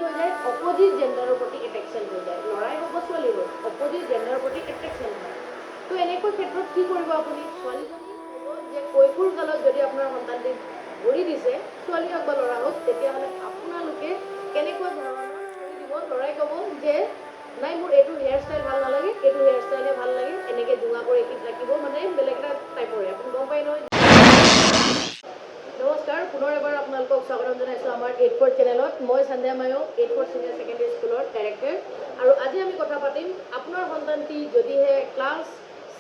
হৈ যায় অপজিট জেণ্ডাৰৰ প্ৰতি এট্ৰেকশ্যন হৈ যায়, ল'ৰাই হ'ব ছোৱালী হ'ব, অপজিট জেণ্ডাৰৰ প্ৰতি এট্ৰেকশ্যন হয়। তো এনেকুৱা ক্ষেত্ৰত কি কৰিব আপুনি? ছোৱালীজনী ক'ব যে কৈশোৰ কালত যদি আপোনাৰ সন্তানটি ভৰি দিছে, ছোৱালী হওক বা ল'ৰা হওক, তেতিয়াহ'লে আপোনালোকে কেনেকুৱা ধৰণৰ কৰি দিব? ল'ৰাই ক'ব যে নাই, মোৰ এইটো হেয়াৰ ষ্টাইল ভাল নালাগে, এইটো হেয়াৰ ষ্টাইলে ভাল লাগে, এনেকৈ জোঙা কৰি ৰাখিব, মানে বেলেগ এটা টাইপৰে। আপুনি গম পাই নহয়? নমস্কাৰ, পুনৰ এবাৰ আপোনালোকক স্বাগতম জনাইছোঁ আমাৰ 8-4 চেনেলত। মই সন্ধ্যা মায়ো, 8-4 ছিনিয়ৰ ছেকেণ্ডেৰী স্কুলৰ ডাইৰেক্টৰ। আৰু আজি আমি কথা পাতিম, আপোনাৰ সন্তানটি যদিহে ক্লাছ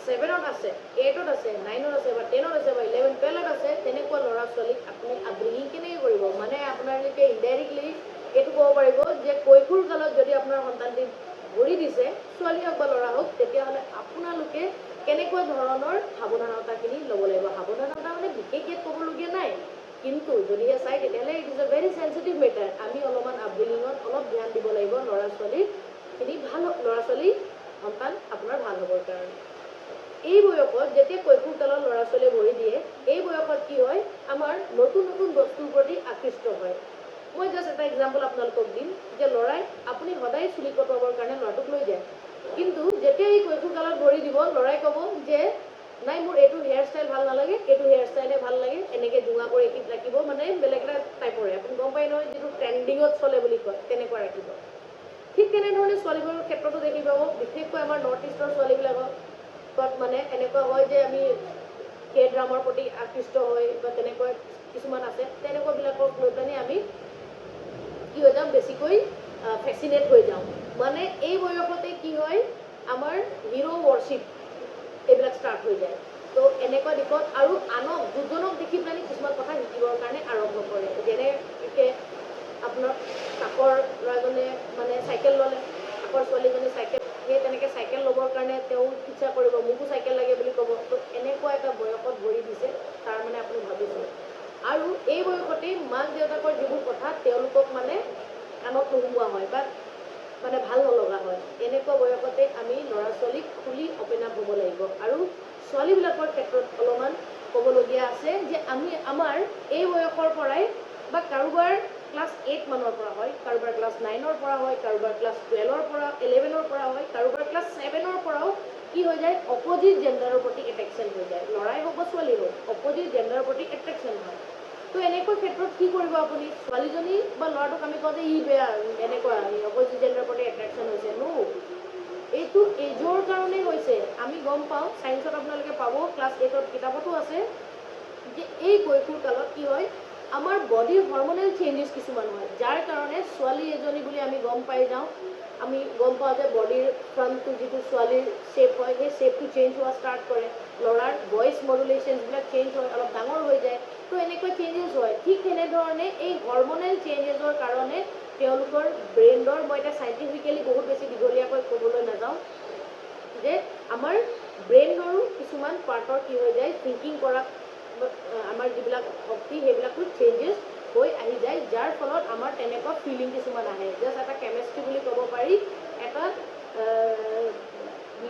7ত আছে, 8ত আছে, 9ত আছে, বা 10ত আছে, বা 11, 12ত আছে, তেনেকুৱা ল'ৰা ছোৱালীক আপুনি আপব্ৰিঙিং কেনেকৈ কৰিব? মানে আপোনালোকে ইনডাইৰেক্টলি এইটো ক'ব পাৰিব যে কৈশোৰ কালত যদি আপোনাৰ সন্তানটি ভৰি দিছে, ছোৱালী হওক বা ল'ৰা হওক, তেতিয়াহ'লে আপোনালোকে কেনেকুৱা ধৰণৰ সাৱধানতাখিনি ল'ব লাগিব? সাৱধানতা মানে বিশেষ ইয়াত ক'বলগীয়া নাই, কিন্তু যদিহে চাই তেতিয়াহ'লে it is a very sensitive matter. আমি অলপমান আপব্ৰিঙিঙত অলপ ধ্যান দিব লাগিব, ল'ৰা ছোৱালীখিনি ভাল, ল'ৰা ছোৱালী সন্তান আপোনাৰ ভাল হ'বৰ কাৰণে। এই বয়সত যেতিয়া কৈশোৰ কালত ল'ৰা ছোৱালীয়ে ভৰি দিয়ে, এই বয়সত কি হয়, আমাৰ নতুন নতুন বস্তুৰ প্ৰতি আকৃষ্ট হয়। মই জাষ্ট এটা এক্সাম্পল আপোনালোকক দিম যে ল'ৰাই, আপুনি সদায় চুলি কটোৱাবৰ কাৰণে ল'ৰাটোক লৈ যায়, কিন্তু যেতিয়া এই কৈশোৰ কালত ভৰি দিব, ল'ৰাই ক'ব যে নাই, মোৰ এইটো হেয়াৰ ষ্টাইল ভাল নালাগে, এইটো হেয়াৰ ষ্টাইলে ভাল লাগে, এনেকৈ জোঙা কৰি ৰাখিব, মানে বেলেগ এটা টাইপৰে। আপুনি গম পাই নহয়, যিটো ট্ৰেণ্ডিঙত চলে বুলি কয়, তেনেকুৱা ৰাখিব। ঠিক তেনেধৰণে ছোৱালীবোৰৰ ক্ষেত্ৰতো দেখি পাব, বিশেষকৈ আমাৰ নৰ্থ ইষ্টৰ ছোৱালীবিলাকক মানে এনেকুৱা হয় যে আমি কে ড্ৰামাৰ প্ৰতি আকৃষ্ট হৈ বা তেনেকুৱা কিছুমান আছে, তেনেকুৱাবিলাকক লৈ পেলাই আমি কি হৈ যাওঁ, বেছিকৈ ফেচিনেট হৈ যাওঁ। মানে এই বয়সতে কি হয়, আমাৰ হিৰো ৱৰশ্বিপ এইবিলাক ষ্টাৰ্ট হৈ যায়। তো এনেকুৱা দিশত আৰু আনক, দুজনক দেখি পেলাই কিছুমান কথা শিকিবৰ কাৰণে আৰম্ভ কৰে। যেনেকৈ আপোনাৰ কাষৰ ল'ৰাজনে মানে চাইকেল ল'লে, কাষৰ ছোৱালীজনী চাইকেল, সেই তেনেকৈ চাইকেল ল'বৰ কাৰণে তেওঁ ইচ্ছা কৰিব, মোকো চাইকেল লাগে বুলি ক'ব। তো এনেকুৱা এটা বয়সত ভৰি দিছে, তাৰমানে আপুনি ভাবিছোঁ। আৰু এই বয়সতেই মাক দেউতাকৰ যিবোৰ কথা তেওঁলোকক মানে কাণত নোহোৱা হয় বা মানে ভাল নলগা হয়। এনেকুৱা বয়সতে আমি ল'ৰা ছোৱালীক খুলি অপেন আপ হ'ব লাগিব। আৰু ছোৱালীবিলাকৰ ক্ষেত্ৰত অলপমান ক'বলগীয়া আছে যে আমাৰ এই বয়সৰ পৰাই বা কাৰোবাৰ ক্লাছ 8 মানৰ পৰা হয়, কাৰোবাৰ ক্লাছ 9ৰ পৰা হয়, কাৰোবাৰ ক্লাছ 12ৰ পৰা, 11ৰ পৰা হয়, কাৰোবাৰ ক্লাছ 7ৰ পৰাও কি হৈ যায়, অপজিট জেণ্ডাৰৰ প্ৰতি এট্ৰেকশ্যন হৈ যায়। ল'ৰাই হওক বা ছোৱালী হওক, অপজিট জেণ্ডাৰৰ প্ৰতি এট্ৰেকশ্যন হয়। তো এনেকুৱা ক্ষেত্ৰত কি কৰিব আপুনি? ছোৱালীজনী বা ল'ৰাটোক আমি কওঁ যে ই বেয়া, এনেকুৱা অপজিট জেণ্ডাৰৰ প্ৰতি এট্ৰেকশ্যন হৈছে। নো, এইটো এজৰ কাৰণেই হৈছে। আমি গম পাওঁ, চায়েন্সত আপোনালোকে পাব, ক্লাছ 8ত কিতাপতো আছে যে এই কৈশোৰ কালত কি হয়, আমাৰ বডিৰ হৰমনেল চেঞ্জেছ কিছুমান হয়, যাৰ কাৰণে ছোৱালী এজনী বুলি আমি গম পাই যাওঁ। আমি গম পাওঁ যে বডিৰ ফ্ৰণ্টটো যিটো ছোৱালীৰ শ্বেপ হয়, সেই শ্বেপটো চেঞ্জ হোৱা ষ্টাৰ্ট কৰে। ল'ৰাৰ ভইচ মডুলেশ্যনছবিলাক চেঞ্জ হয়, অলপ ডাঙৰ হৈ যায়। তো এনেকুৱা চেঞ্জেছ হয়। ঠিক তেনেধৰণে এই হৰমনেল চেঞ্জেছৰ কাৰণে তেওঁলোকৰ ব্ৰেইনৰ, মই এতিয়া চাইণ্টিফিকেলি বহুত বেছি দীঘলীয়াকৈ ক'বলৈ নাযাওঁ, যে আমাৰ ব্ৰেইনৰো কিছুমান পাৰ্টৰ কি হৈ যায়, থিংকিং কৰা আমাৰ যিবিলাক শক্তি, সেইবিলাকো চেঞ্জেছ হৈ আহি যায়, যাৰ ফলত আমাৰ তেনেকুৱা ফিলিং কিছুমান আহে। জাষ্ট এটা কেমেষ্ট্ৰি বুলি ক'ব পাৰি, এটা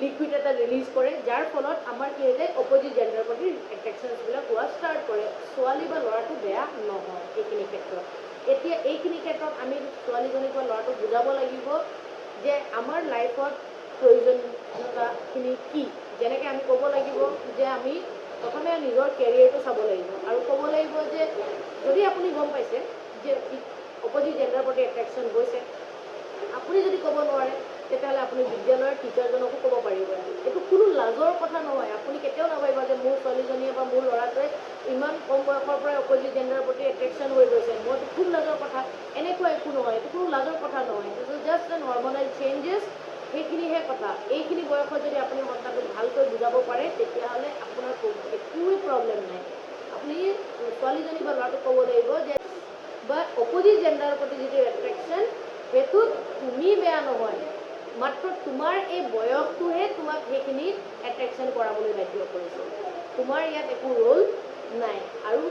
লিকুইড এটা ৰিলিজ কৰে, যাৰ ফলত আমাৰ কি হৈ যায়, অপজিট জেণ্ডাৰৰ প্ৰতি এট্ৰেকশ্যনছবিলাক হোৱা ষ্টাৰ্ট কৰে। ছোৱালী বা ল'ৰাটো বেয়া নহয় এইখিনি ক্ষেত্ৰত। এতিয়া এইখিনি ক্ষেত্ৰত আমি ছোৱালীজনীক বা ল'ৰাটোক বুজাব লাগিব যে আমাৰ লাইফত প্ৰয়োজনীয়তাখিনি কি। যেনেকৈ আমি ক'ব লাগিব যে আমি প্ৰথমে নিজৰ কেৰিয়াৰটো চাব লাগিব, আৰু ক'ব লাগিব যে যদি আপুনি গম পাইছে যে অপজিট জেণ্ডাৰৰ প্ৰতি এট্ৰেকশ্যন হৈছে, আপুনি যদি ক'ব নোৱাৰে, তেতিয়াহ'লে আপুনি বিদ্যালয়ৰ টিচাৰজনকো ক'ব পাৰিব। এইটো কোনো লাজৰ কথা নহয়। আপুনি কেতিয়াও নাভাবিব যে মোৰ ছোৱালীজনীয়ে বা মোৰ ল'ৰাটোৱে ইমান কম বয়সৰ পৰাই অপজিট জেণ্ডাৰৰ প্ৰতি এট্ৰেকশ্যন হৈ গৈছে, মইতো খুব লাজৰ কথা। এনেকুৱা একো নহয়, এইটো কোনো লাজৰ কথা নহয়। It is just N hormonal changes, সেইখিনিহে কথা। এইখিনি বয়সত যদি আপুনি সন্তানটোক ভালকৈ বুজাব পাৰে, তেতিয়াহ'লে আপোনাৰ একোৱে প্ৰব্লেম নাই। আপুনি ছোৱালীজনী বা ল'ৰাটোক ক'ব লাগিব যে বা অপজিট জেণ্ডাৰৰ প্ৰতি যিটো এট্ৰেকশ্যন, সেইটোত তুমি বেয়া নহয়, মাত্ৰ তোমাৰ এই বয়সটোহে তোমাক সেইখিনি এট্ৰেকশ্যন কৰাবলৈ বাধ্য কৰিছে। তোমাৰ ইয়াত একো ৰোল নাই। আৰু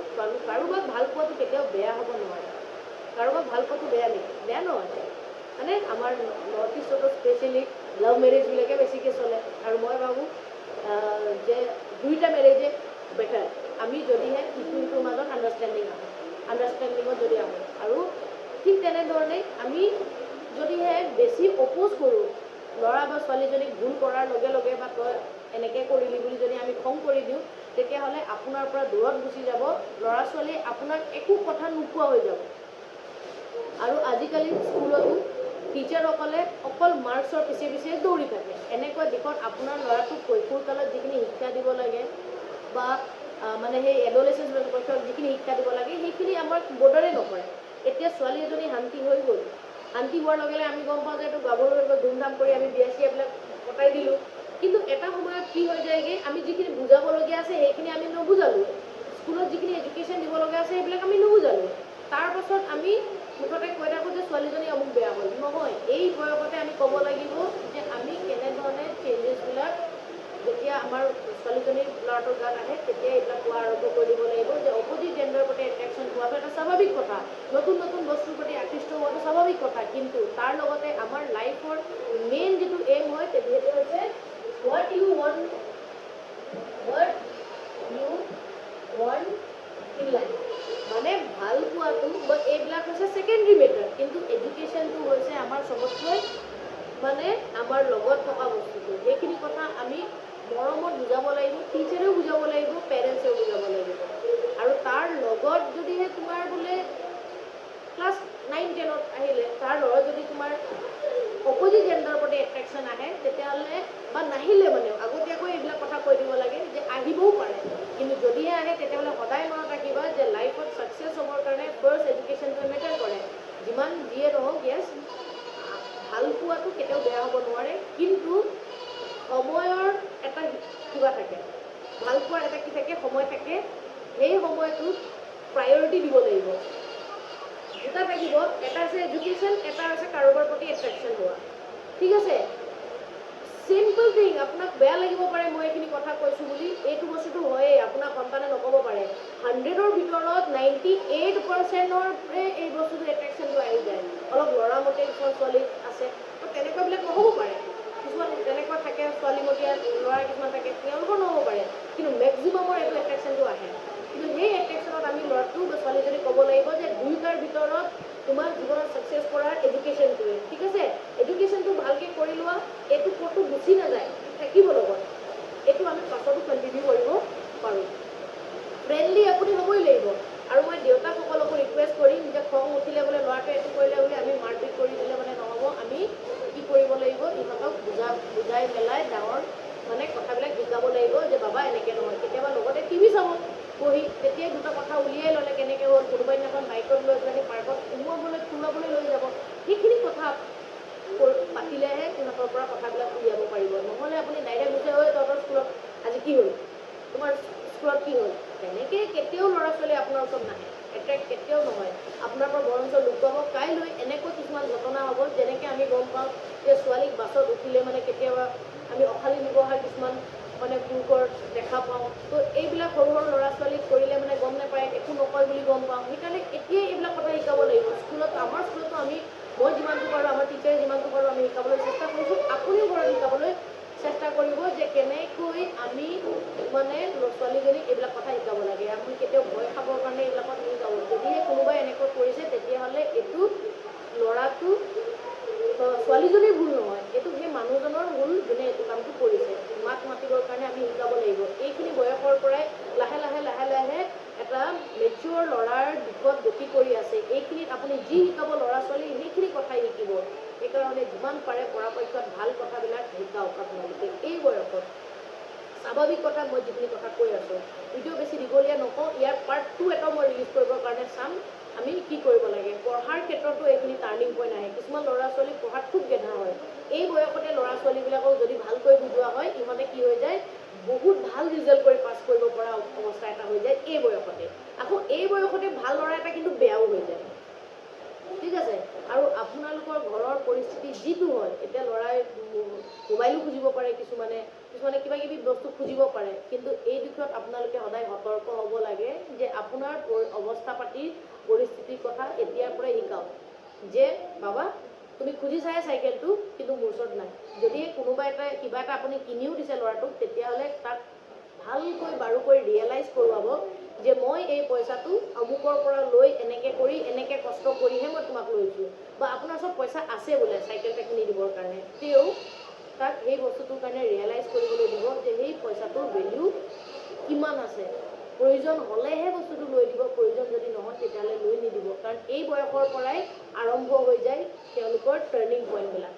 কাৰোবাক ভাল পোৱাটো কেতিয়াও বেয়া হ'ব নোৱাৰে। কাৰোবাক ভাল পোৱাটো বেয়া নেকি? বেয়া নহয়। মানে আমাৰ নৰ্থ ইষ্টতো স্পেচিয়েলি লাভ মেৰেজবিলাকে বেছিকৈ চলে। আৰু মই ভাবোঁ যে দুইটা মেৰেজে বেটাৰ, আমি যদিহে ইটো সিটোৰ মাজত আণ্ডাৰষ্টেণ্ডিঙত যদি আহোঁ। আৰু ঠিক তেনেধৰণে আমি যদিহে বেছি অপ'জ কৰোঁ, ল'ৰা বা ছোৱালীজনীক ভুল কৰাৰ লগে লগে বা তই এনেকৈ কৰিলি বুলি যদি আমি খং কৰি দিওঁ, তেতিয়াহ'লে আপোনাৰ পৰা দূৰত গুচি যাব, ল'ৰা ছোৱালীয়ে আপোনাক একো কথা নোকোৱা হৈ যাব। আৰু আজিকালি স্কুলতো টিচাৰসকলে অকল মাৰ্কছৰ পিছে পিছে দৌৰি থাকে। এনেকুৱা দিশত আপোনাৰ ল'ৰাটোক কৈশোৰকালত যিখিনি শিক্ষা দিব লাগে বা মানে সেই এডলেচেঞ্চ বয়সত যিখিনি শিক্ষা দিব লাগে সেইখিনি আমাৰ বৰ্ডাৰে নকৰে। এতিয়া ছোৱালী এজনী শান্তি হৈ গ'ল, শান্তি হোৱাৰ লগে লগে আমি গম পাওঁ যে এইটো গাভৰু হৈ গ'ল, ধুমধাম কৰি আমি বিয়া চিয়াবিলাক পতাই দিলোঁ। কিন্তু এটা সময়ত কি হৈ যায়গৈ, আমি যিখিনি বুজাবলগীয়া আছে সেইখিনি আমি নুবুজালোঁ, স্কুলত যিখিনি এডুকেশ্যন দিব লগা আছে সেইবিলাক আমি নুবুজালোঁ। তাৰপাছত আমি মুঠতে কৈ থাকোঁ যে ছোৱালীজনী অমুক বেয়া হ'ল। নহয়, এই বয়সতে আমি ক'ব লাগিব যে আমি কেনেধৰণে চেঞ্জেছবিলাক যেতিয়া আমাৰ ছোৱালীজনীৰ ল'ৰাটোৰ গাত আহে তেতিয়া এইবিলাক কোৱা আৰম্ভ কৰি দিব লাগিব যে অপজিট জেণ্ডাৰৰ প্ৰতি এট্ৰেকশ্যন হোৱাটো এটা স্বাভাৱিক কথা, নতুন নতুন বস্তুৰ প্ৰতি আকৃষ্ট হোৱাটো স্বাভাৱিক কথা। কিন্তু তাৰ লগতে আমাৰ লাইফৰ মেইন যিটো এইম হয় সেইটো হৈছে what you want in life. মানে ভাল পোৱাটো বা এইবিলাক হৈছে ছেকেণ্ডেৰী মেটাৰ, কিন্তু এডুকেশ্যনটো হৈছে আমাৰ চবতকৈ মানে আমাৰ লগত থকা বস্তুটো। সেইখিনি কথা আমি মৰমত বুজাব লাগিব, টিচাৰেও বুজাব লাগিব, পেৰেণ্টছেও বুজাব লাগিব। আৰু তাৰ লগত যদিহে তোমাৰ বোলে ক্লাছ 9-10ত আহিলে তাৰ লগত যদি তোমাৰ অপজিট জেণ্ডাৰৰ প্ৰতি এট্ৰেকশ্যন আহে তেতিয়াহ'লে বা নাহিলে মানে আগতীয়াকৈ এইবিলাক কথা কৈ দিব লাগে যে আহিবও পাৰে। কিন্তু যদিহে আহে তেতিয়াহ'লে সদায় মনত ৰাখিবা যে লাইফত ছাকচেছ হ'বৰ কাৰণে ফাৰ্ষ্ট এডুকেশ্যনটোৱে মেটাৰ কৰে। যিমান যিয়ে নহওক, য়েছ ভাল পোৱাটো কেতিয়াও বেয়া হ'ব নোৱাৰে, কিন্তু সময়ৰ এটা কিবা থাকে, ভাল পোৱাৰ এটা কি থাকে, সময় থাকে। সেই সময়টোত প্ৰায়ৰিটি দিব লাগিব। দুটা থাকিব, এটা আছে এডুকেশ্যন, এটা আছে কাৰোবাৰ প্ৰতি এট্ৰেকশ্যন হোৱা। ঠিক আছে, চিম্পল থিং। আপোনাক বেয়া লাগিব পাৰে মই এইখিনি কথা কৈছোঁ বুলি, এইটো বস্তুটো হয়েই, আপোনাৰ সন্তানে নক'ব পাৰে 100ৰ ভিতৰত 98%ৰ এই বস্তুটো এট্ৰেকশ্যনটো আহি যায়। অলপ ল'ৰামতে কিছুমান ছোৱালী আছে, তো তেনেকুৱাবিলাক নহ'ব পাৰে। কিছুমান তেনেকুৱা থাকে ছোৱালীমতীয়া ল'ৰা কিছুমান থাকে, তেওঁলোকৰ নহ'ব পাৰে, কিন্তু মেক্সিমামৰ এইটো এট্ৰেকশ্যনটো আহে। কিন্তু সেই এট্ৰেকশ্যনত আমি ল'ৰাটো বা ছোৱালীজনীক ক'ব লাগিব যে দুয়োটাৰ ভিতৰত তোমাৰ জীৱনত ছাকচেছ কৰাৰ এডুকেশ্যনটোৱে। ঠিক আছে, এডুকেশ্যনটো ভালকৈ কৰি লোৱা, এইটো ক'তো গুচি নাযায়, থাকিব লগত, এইটো আমি পাছতো কণ্টিনিউ কৰিব পাৰোঁ। ফ্ৰেণ্ডলি আপুনি হ'বই লাগিব। আৰু মই দেউতাকসকলকো ৰিকুৱেষ্ট কৰিম যে খং উঠিলে বোলে ল'ৰাটোৱে এইটো কৰিলে বোলে আমি মাৰপিট কৰি দিলে মানে নহ'ব, আমি কি কৰিব লাগিব, ইহঁতক বুজাই মেলাই ডাঙৰ মানে কথাবিলাক শিকাব লাগিব যে বাবা এনেকৈ নহয়। কেতিয়াবা লগতে টিভি চাব বহি, তেতিয়াই দুটা কথা উলিয়াই ল'লে কেনেকৈ হ'ল, কোনোবা দিনাখন বাইকত লৈ পেলাই পাৰ্কত ফুৰাবলৈ লৈ যাব। সেইখিনি কথা পাতিলেহে সিহঁতৰ পৰা কথাবিলাক উলিয়াব পাৰিব। নহ'লে আপুনি ডাইৰেক্ট বুজাই হৈ তহঁতৰ স্কুলত আজি কি হ'ল, তোমাৰ স্কুলত কি হ'ল, তেনেকৈ কেতিয়াও ল'ৰা ছোৱালী আপোনাৰ ওচৰত নাহে, এট্ৰেক্ট কেতিয়াও নহয় আপোনাৰ পৰা, বৰঞ্চ লুকুৱাব। কাইলৈ এনেকৈ কিছুমান ঘটনা হ'ব যেনেকৈ আমি গম পাওঁ যে ছোৱালীক বাছত উঠিলে মানে কেতিয়াবা আমি অশালীন ব্যৱহাৰ কিছুমান মানে পুৰুষৰ দেখা পাওঁ। তো এইবিলাক সৰু সৰু ল'ৰা ছোৱালীক কৰিলে মানে গম নাপায়, একো নকয় বুলি গম পাওঁ। সেইকাৰণে এতিয়াই এইবিলাক কথা শিকাব লাগিব স্কুলত। আমাৰ স্কুলতো মই যিমানটো পাৰোঁ, আমাৰ টিচাৰে যিমানটো পাৰোঁ আমি শিকাবলৈ চেষ্টা কৰিছোঁ। আপুনিও ঘৰত শিকাবলৈ চেষ্টা কৰিব যে কেনেকৈ আমি মানে ছোৱালীজনীক এইবিলাক কথা শিকাব লাগে। আমি কেতিয়াও ভয় খাবৰ কাৰণে এইবিলাকত নিশিকাব। যদিহে কোনোবাই এনেকৈ কৰিছে তেতিয়াহ'লে এইটো ল'ৰাটো ছোৱালীজনীৰ ভুল নহয়, এইটো সেই মানুহজনৰ ভুল যোনে এইটো কামটো কৰিছে। মাক মাতিবৰ কাৰণে আমি শিকাব লাগিব। এইখিনি বয়সৰ পৰাই লাহে লাহে লাহে লাহে এটা মেচিয়ৰ ল'ৰাৰ দিশত গতি কৰি আছে। এইখিনিত আপুনি যি শিকাব ল'ৰা ছোৱালী সেইখিনি কথাই শিকিব। সেইকাৰণে যিমান পাৰে পৰাপক্ষত ভাল কথাবিলাক শিকাওক আপোনালোকে এই বয়সত। স্বাভাৱিক কথা মই যিখিনি কথা কৈ আছোঁ, ভিডিঅ' বেছি দীঘলীয়া নকওঁ, ইয়াৰ পাৰ্ট 2 এটাও মই ৰিলিজ কৰিবৰ কাৰণে চাম আমি কি কৰিব লাগে। পঢ়াৰ ক্ষেত্ৰতো এইখিনি টাৰ্ণিং পইণ্ট আহে। কিছুমান ল'ৰা ছোৱালী পঢ়াত খুব গেধা হয়, এই বয়সতে ল'ৰা ছোৱালীবিলাকক যদি ভালকৈ বুজোৱা হয় ইহঁতে কি হৈ যায়, বহুত ভাল ৰিজাল্ট কৰি পাছ কৰিব পৰা অৱস্থা এটা হৈ যায় এই বয়সতে। আকৌ এই বয়সতে ভাল ল'ৰা এটা কিন্তু বেয়াও হৈ যায়। ঠিক আছে, আৰু আপোনালোকৰ ঘৰৰ পৰিস্থিতি যিটো হয়, এতিয়া ল'ৰাই মোবাইলো খুজিব পাৰে, কিছুমানে কিবা কিবি বস্তু খুজিব পাৰে, কিন্তু এই দিশত আপোনালোকে সদায় সতৰ্ক হ'ব লাগে যে আপোনাৰ অৱস্থা পাতিৰ পৰিস্থিতিৰ কথা এতিয়াৰ পৰাই শিকাওক যে বাবা তুমি খুজিছাহে চাইকেলটো, কিন্তু মোৰ ওচৰত নাই। যদি কোনোবা কিবা এটা আপুনি কিনিও দিছে ল'ৰাটোক, তেতিয়াহ'লে তাক ভালকৈ বাৰুকৈ ৰিয়েলাইজ কৰোৱাব যে মই এই পইচাটো অমুকৰ পৰা লৈ এনেকৈ কৰি এনেকৈ কষ্ট কৰিহে মই তোমাক লৈছোঁ, বা আপোনাৰ ওচৰত পইচা আছে বোলে চাইকেল এটা কিনি দিবৰ কাৰণে, তেওঁ তাক সেই বস্তুটোৰ কাৰণে ৰিয়েলাইজ কৰিবলৈ দিব যে সেই পইচাটোৰ ভেলিউ কিমান আছে। প্ৰয়োজন হ'লেহে বস্তুটো লৈ দিব, প্ৰয়োজন যদি নহয় তেতিয়াহ'লে লৈ নিদিব। কাৰণ এই বয়সৰ পৰাই আৰম্ভ হৈ যায় তেওঁলোকৰ টাৰ্ণিং পইণ্টবিলাক,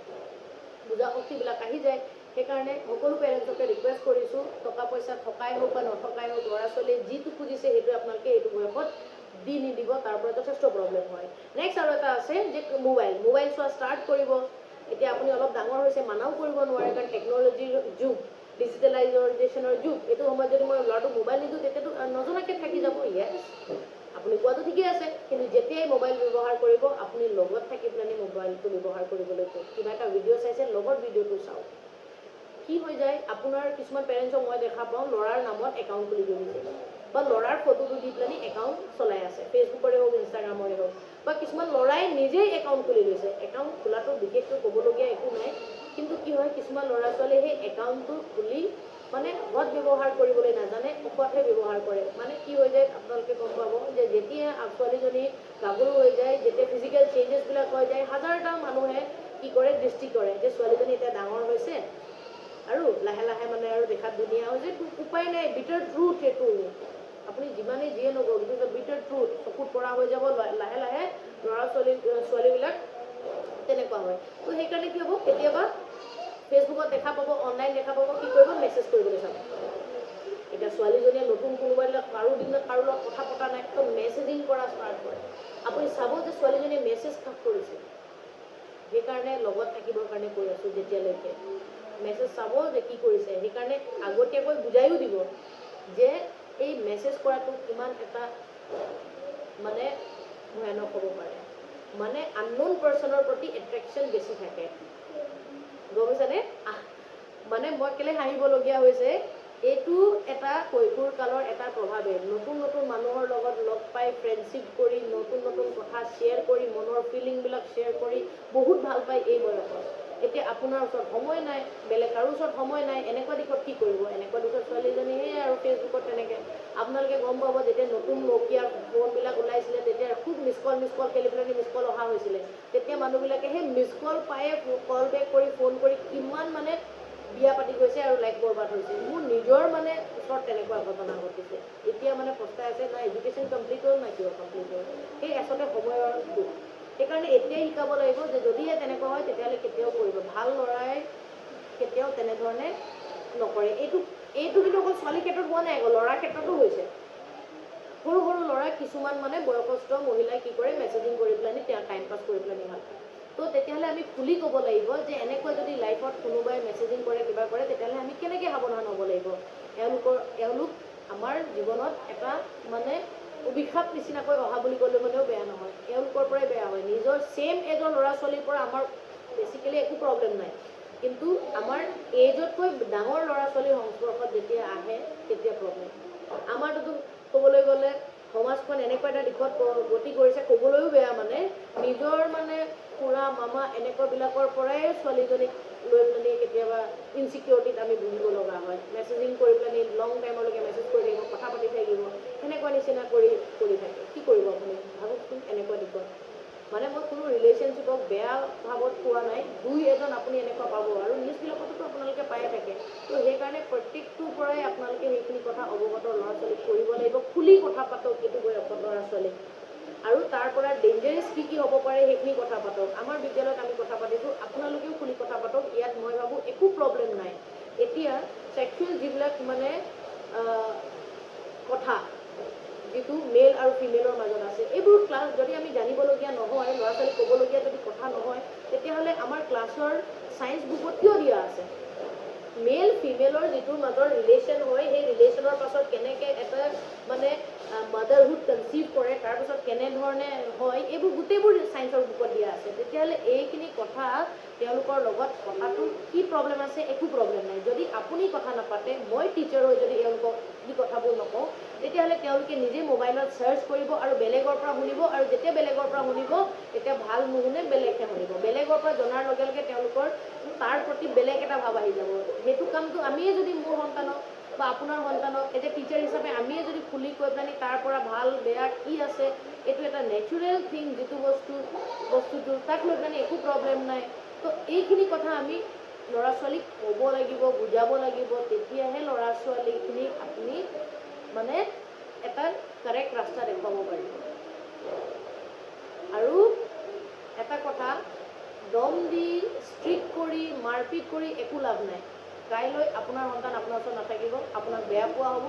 বুজা শক্তিবিলাক আহি যায়। সেইকাৰণে সকলো পেৰেণ্টছকে ৰিকুৱেষ্ট কৰিছোঁ, টকা পইচা থকাই হওক বা নথকাই হওক, ল'ৰা ছোৱালীয়ে যিটো খুজিছে সেইটো আপোনালোকে এইটো বয়সত দি নিদিব, তাৰ পৰা যথেষ্ট প্ৰব্লেম হয়। নেক্সট আৰু এটা আছে যে মোবাইল চোৱা ষ্টাৰ্ট কৰিব। এতিয়া আপুনি অলপ ডাঙৰ হৈছে, মানাও কৰিব নোৱাৰে, কাৰণ টেকন'লজিৰ যুগ, ডিজিটেলাইজেশ্যনৰ যুগ। এইটো সময়ত যদি মই ল'ৰাটোক মোবাইল নিদিওঁ তেতিয়াতো নজনাকৈ থাকি যাব। ইয়েছ, আপুনি কোৱাটো ঠিকেই আছে, কিন্তু যেতিয়াই মোবাইল ব্যৱহাৰ কৰিব আপুনি লগত থাকি পেলাই মোবাইলটো ব্যৱহাৰ কৰিবলৈ কওক। কিবা এটা ভিডিঅ' চাইছে, লগত ভিডিঅ'টো চাওক। কি হৈ যায়, আপোনাৰ কিছুমান পেৰেণ্টছক মই দেখা পাওঁ ল'ৰাৰ নামত একাউণ্ট খুলি দিছে, বা ল'ৰাৰ ফটোটো দি পেলাই একাউণ্ট চলাই আছে, ফেচবুকৰে হওক ইনষ্টাগ্ৰামৰে হওক, বা কিছুমান ল'ৰাই নিজেই একাউণ্ট খুলি লৈছে। একাউণ্ট খোলাটো বিশেষকৈ ক'বলগীয়া একো নাই, কিন্তু কি হয় কিছুমান ল'ৰা ছোৱালীয়ে সেই একাউণ্টটো খুলি মানে সৎ ব্যৱহাৰ কৰিবলৈ নাজানে, অসৎহে ব্যৱহাৰ কৰে। মানে কি হৈ যায় আপোনালোকে গম পাব যে যেতিয়া ছোৱালীজনী গাভৰু হৈ যায়, যেতিয়া ফিজিকেল চেঞ্জেছবিলাক হৈ যায়, হাজাৰটা মানুহে কি কৰে, দৃষ্টি কৰে যে ছোৱালীজনী এতিয়া ডাঙৰ হৈছে আৰু লাহে লাহে মানে আৰু দেখাত ধুনীয়া হৈছে, উপায় নাই, বিটাৰ ট্ৰুথ এইটো। আপুনি যিমানেই যিয়ে নকৰক, এইটো বিটাৰ ট্ৰুথ, চকুত পৰা হৈ যাব লাহে লাহে ল'ৰা ছোৱালীবিলাক তেনেকুৱা হয়। তো সেইকাৰণে কি হ'ব, কেতিয়াবা ফেচবুকত দেখা পাব, অনলাইন দেখা পাব, কি কৰিব, মেছেজ কৰিবলৈ চাব। এতিয়া ছোৱালীজনীয়ে নতুন কোনোবাই কাৰো দিনত কাৰো লগত কথা পতা নাই, তো মেছেজিং কৰা ষ্টাৰ্ট কৰে। আপুনি চাব যে ছোৱালীজনীয়ে মেছেজ কাক কৰিছে। সেইকাৰণে লগত থাকিবৰ কাৰণে কৈ আছোঁ, যেতিয়ালৈকে মেছেজ চাব যে কি কৰিছে। সেইকাৰণে আগতীয়াকৈ বুজাইও দিব যে এই মেছেজ কৰাটো কিমান এটা মানে ভয়ানক হ'ব পাৰে। মানে আননোন পাৰ্চনৰ প্ৰতি এট্ৰেকশ্যন বেছি থাকে, গম পাইছানে? মানে মই কেলে হাঁহিবলগীয়া হৈছে, এইটো এটা কৈশোৰ কালৰ এটা প্ৰভাৱে। নতুন নতুন মানুহৰ লগত লগ পাই, ফ্ৰেণ্ডশ্বিপ কৰি, নতুন নতুন কথা শ্বেয়াৰ কৰি, মনৰ ফিলিংবিলাক শ্বেয়াৰ কৰি বহুত ভাল পায় এই বয়সত। এতিয়া আপোনাৰ ওচৰত সময় নাই, বেলেগ কাৰো ওচৰত সময় নাই, এনেকুৱা দিশত কি কৰিব? এনেকুৱা দিশত ছোৱালীজনীহে আৰু ফেচবুকত তেনেকৈ আপোনালোকে গম পাব, যেতিয়া নতুন নকিয়াৰ ফোনবিলাক ওলাইছিলে তেতিয়া খুব মিছ কল খেলি পেলাই মিছ কল অহা হৈছিলে। তেতিয়া মানুহবিলাকে সেই মিছ কল পায়ে কল বেক কৰি ফোন কৰি কিমান মানে বিয়া পাতি গৈছে আৰু লাইফ বৰবাদ হৈছে। মোৰ নিজৰ মানে ওচৰত তেনেকুৱা ঘটনা ঘটিছে। এতিয়া মানে পস্তাই আছে, না এডুকেশ্যন কমপ্লিট হ'ল, না কিবা কমপ্লিট হ'ল। সেই আচলতে সময়ৰ দুখ। সেইকাৰণে এতিয়াই শিকাব লাগিব যে যদিহে তেনেকুৱা হয় তেতিয়াহ'লে কেতিয়াও কৰিব, ভাল ল'ৰাই কেতিয়াও তেনেধৰণে নকৰে। এইটো কিন্তু অকল ছোৱালীৰ ক্ষেত্ৰত হোৱা নাই, আকৌ ল'ৰাৰ ক্ষেত্ৰতো হৈছে। সৰু সৰু ল'ৰা কিছুমান মানে বয়সস্থ মহিলাই কি কৰে, মেছেজিং কৰি পেলাই তেওঁ টাইম পাছ কৰি পেলাই ভাল পায়। তো তেতিয়াহ'লে আমি খুলি ক'ব লাগিব যে এনেকুৱা যদি লাইফত কোনোবাই মেছেজিং কৰে, কিবা কৰে, তেতিয়াহ'লে আমি কেনেকৈ সাৱধান হ'ব লাগিব। এওঁলোক আমাৰ জীৱনত এটা মানে অভিশাপ নিচিনাকৈ অহা বুলি ক'লে মানেও বেয়া নহয়, এওঁলোকৰ পৰাই বেয়া হয়। নিজৰ ছেইম এজৰ ল'ৰা ছোৱালীৰ পৰা আমাৰ বেছিকেলি একো প্ৰব্লেম নাই, কিন্তু আমাৰ এইজতকৈ ডাঙৰ ল'ৰা ছোৱালীৰ সংস্পৰ্শত যেতিয়া আহে তেতিয়া প্ৰব্লেম। আমাৰটোতো ক'বলৈ গ'লে সমাজখন এনেকুৱা এটা দিশত গতি কৰিছে, ক'বলৈও বেয়া, মানে নিজৰ মানে খুৰা মামা এনেকুৱাবিলাকৰ পৰাই ছোৱালীজনীক লৈ পেলাই কেতিয়াবা ইনচিকিউৰিটিত আমি ভুগিব লগা হয়। মেছেজিং কৰি পেলাই লং টাইমলৈকে মেছেজ কৰি থাকিব, কথা পাতি থাকিব, সেনেকুৱা নিচিনা কৰি থাকে। কি কৰিব আপুনি ভাবকচোন। এনেকুৱা দিশত মানে মই কোনো ৰিলেশ্যনশ্বিপক বেয়া ভাৱত কোৱা নাই, দুই এজন আপুনি এনেকুৱা পাব, আৰু নিউজবিলাকতো আপোনালোকে পায়ে থাকে। তো সেইকাৰণে প্ৰত্যেকটোৰ পৰাই আপোনালোকে সেইখিনি কথা অৱগত ল'ৰা ছোৱালীক কৰিব লাগিব। খুলি কথা পাতক এইটো বয়সত ল'ৰা ছোৱালীক, আৰু তাৰ পৰা ডেঞ্জাৰাছ কি হ'ব পাৰে সেইখিনি কথা পাতক। আমাৰ বিদ্যালয়ত আমি কথা পাতিছোঁ, আপোনালোকেও খুলি কথা পাতক। ইয়াত মই ভাবোঁ একো প্ৰব্লেম নাই। এতিয়া ছেক্সুৱেল যিবিলাক মানে কথা, যিটো মেল আৰু ফিমেলৰ মাজত আছে, এইবোৰ ক্লাছ যদি আমি জানিবলগীয়া নহয়, ল'ৰা ছোৱালীক ক'বলগীয়া যদি কথা নহয়, তেতিয়াহ'লে আমাৰ ক্লাছৰ ছায়েন্স বুকত কিয় দিয়া আছে? মেল ফিমেলৰ যিটোৰ মাজৰ ৰিলেশ্যন হয়, সেই ৰিলেশ্যনৰ পাছত কেনেকৈ এটা মানে মাদাৰহুড কনচিভ কৰে, তাৰপিছত কেনেধৰণে হয়, এইবোৰ গোটেইবোৰ ছায়েন্সৰ বুকত দিয়া আছে। তেতিয়াহ'লে এইখিনি কথা তেওঁলোকৰ লগত পতাটো কি প্ৰব্লেম আছে? একো প্ৰব্লেম নাই। যদি আপুনি কথা নাপাতে, মই টিচাৰ হৈ যদি এওঁলোকক এই কথাবোৰ নকওঁ, তেতিয়াহ'লে তেওঁলোকে নিজে মোবাইলত চাৰ্চ কৰিব আৰু বেলেগৰ পৰা শুনিব, আৰু যেতিয়া বেলেগৰ পৰা শুনিব তেতিয়া ভাল নুশুনে, বেলেগহে শুনিব। বেলেগৰ পৰা জনাৰ লগে লগে তেওঁলোকৰ তাৰ প্ৰতি বেলেগ এটা ভাৱ আহি যাব। সেইটো কামটো আমিয়ে যদি মোৰ সন্তানক বা আপোনাৰ সন্তানক এজ এ টিচাৰ হিচাপে আমিয়ে যদি খুলি কৈ পেলাই তাৰ পৰা ভাল বেয়া কি আছে এইটো এটা নেচুৰেল থিং যিটো বস্তুটো তাক লৈ পেলাই একো প্ৰব্লেম নাই তো এইখিনি কথা আমি ল'ৰা ছোৱালীক ক'ব লাগিব বুজাব লাগিব তেতিয়াহে ল'ৰা ছোৱালীখিনিক আপুনি মানে এটা কাৰেক্ট ৰাস্তা দেখুৱাব পাৰিব আৰু এটা কথা দম দি ষ্ট্ৰিক কৰি মাৰপিট কৰি একো লাভ নাই কাইলৈ আপোনাৰ সন্তান আপোনাৰ ওচৰত নাথাকিব আপোনাক বেয়া পোৱা হ'ব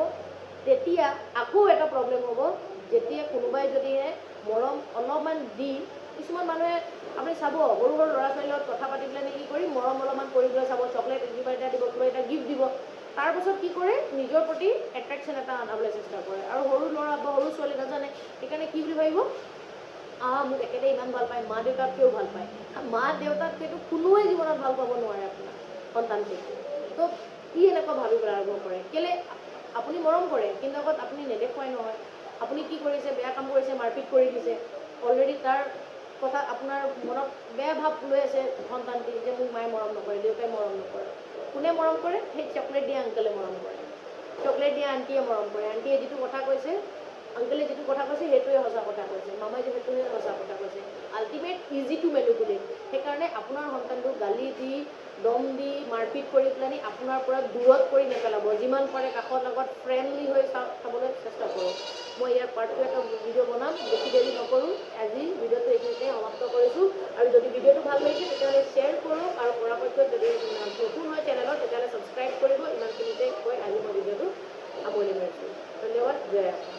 তেতিয়া আকৌ এটা প্ৰব্লেম হ'ব যেতিয়া কোনোবাই যদিহে মৰম অলপমান দি কিছুমান মানুহে আপুনি চাব সৰু সৰু ল'ৰা ছোৱালীৰ লগত কথা পাতি পেলাই কি কৰি মৰম অলপমান কৰিবলৈ চাব চকলেট কিবা এটা দিব কিবা এটা গিফ্ট দিব তাৰপাছত কি কৰে নিজৰ প্ৰতি এট্ৰেকশ্যন এটা আনাবলৈ চেষ্টা কৰে আৰু সৰু ল'ৰা বা সৰু ছোৱালী নাজানে সেইকাৰণে কি বুলি ভাবিব মোক একেবাৰে ইমান ভাল পায় মা দেউতাতকৈও ভাল পায় মা দেউতাতকৈতো কোনোৱে জীৱনত ভাল পাব নোৱাৰে আপোনাৰ সন্তানটোক তো কি এনেকুৱা ভাবিব আৰম্ভ কৰে কেলৈ আপুনি মৰম কৰে কিন্তু আগত আপুনি নেদেখুৱাই নহয় আপুনি কি কৰিছে বেয়া কাম কৰিছে মাৰপিট কৰি দিছে অলৰেডি তাৰ কথা আপোনাৰ মনত বেয়া ভাৱ লৈ আছে সন্তানটি যে মোক মায়ে মৰম নকৰে দেউতাই মৰম নকৰে কোনে মৰম কৰে সেই চকলেট দিয়া আংকলে মৰম কৰে চকলেট দিয়া আণ্টিয়ে মৰম কৰে আণ্টিয়ে যিটো কথা কৈছে আংকলে যিটো কথা কৈছে সেইটোৱে সঁচা কথা কৈছে মামাই সেইটোৱে সঁচা কথা কৈছে আল্টিমেট ইজি টু মেনিপুলেট সেইকাৰণে আপোনাৰ সন্তানটোক গালি দি দম দি মাৰপিট কৰি পেলাই আপোনাৰ পৰা দূৰত কৰি নেপেলাব যিমান পাৰে কাষৰ লগত ফ্ৰেণ্ডলি হৈ চাবলৈ চেষ্টা কৰক মই ইয়াৰ পাৰ্ট 2 এটা ভিডিঅ' বনাম বেছি দেৰি নকৰোঁ আজি ভিডিঅ'টো এইখিনিতে সমাপ্ত কৰিছোঁ আৰু যদি ভিডিঅ'টো ভাল লাগিছে তেতিয়াহ'লে শ্বেয়াৰ কৰক আৰু পৰাপক্ষত যদি নতুন হয় চেনেলত তেতিয়াহ'লে ছাবস্ক্ৰাইব কৰিব ইমানখিনিতে কৈ আজি মই ভিডিঅ'টো সামৰণি মাৰিছোঁ ধন্যবাদ জয়